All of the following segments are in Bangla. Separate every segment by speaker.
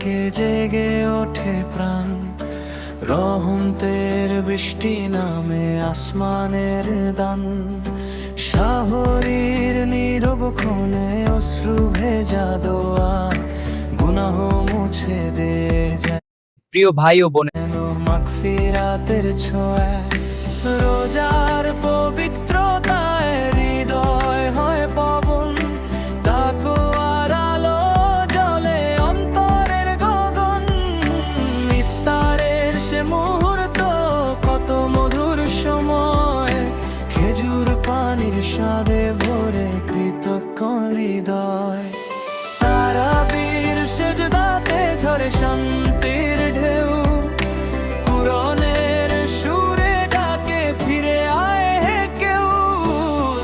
Speaker 1: ডাকে জেগে ওঠে প্রাণ, রহমতের বৃষ্টি নামে আসমানের দান। শাহরির নীরব ক্ষণে অশ্রু ভেজা দোয়া, গুনাহ মুছে দে যায়।
Speaker 2: প্রিয় ভাই ও বোন,
Speaker 1: মাগফিরাতের ছোঁয়া, রোজার পবিত্রতায় হৃদয় হয় পবন। তাকওয়ার আলো জ্বলে অন্তরের গগন। ইফতারের সে মুহূর্ত কত মধুর সময়, খেজুর পানির স্বাদে ভরে কৃতজ্ঞ হৃদয়। তারাবির সেজদাতে ঝরে শান্তির ঢেউ, কুরআনের সুরে ডাকে ফিরে আয় হে কেউ।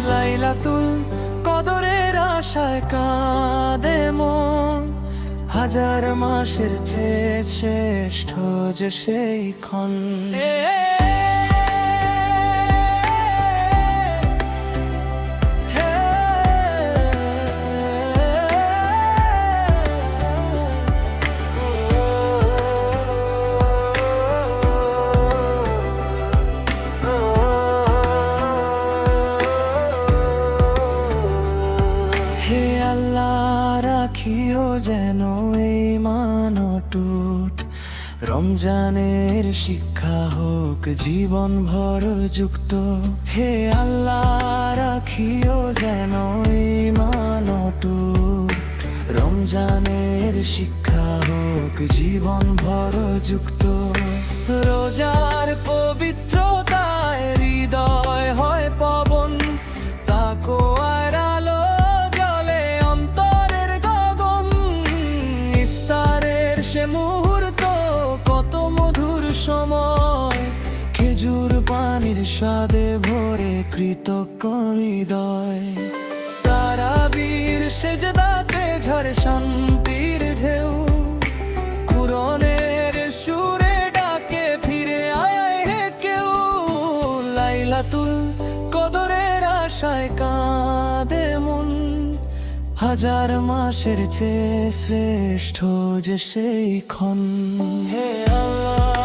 Speaker 1: লাইলাতুল কদরের আশায় কাঁদে মন, হাজার মাসের চেয়ে শ্রেষ্ঠ যে সেই ক্ষণ। হে আল্লাহ, রাখিও যেন এই মান অটুট, রমজানের শিক্ষা হোক জীবন ভর যুক্ত। হে আল্লাহ, রাখিও যেন এই মান অটুট, রমজানের শিক্ষা হোক জীবন ভর যুক্ত। রোজার পবিত্রতায় হৃদয় হয় পবন, তাকওয়ার আলো জ্বলে অন্তরের গগন। ইফতারের সে মুহূর্ত কত মধুর সময়, খেজুর পানির স্বাদে ভরে কৃতজ্ঞ হৃদয়। তারাবির সেজদাতে ঝরে শান্তির ঢেউ, কুরআনের সুরে ডাকে ফিরে আয় হে কেউ। লাইলাতুল কদরের আশায় কাঁদে মন, হাজার মাসের চেয়ে শ্রেষ্ঠ যে সেই ক্ষণ। হে আল্লাহ।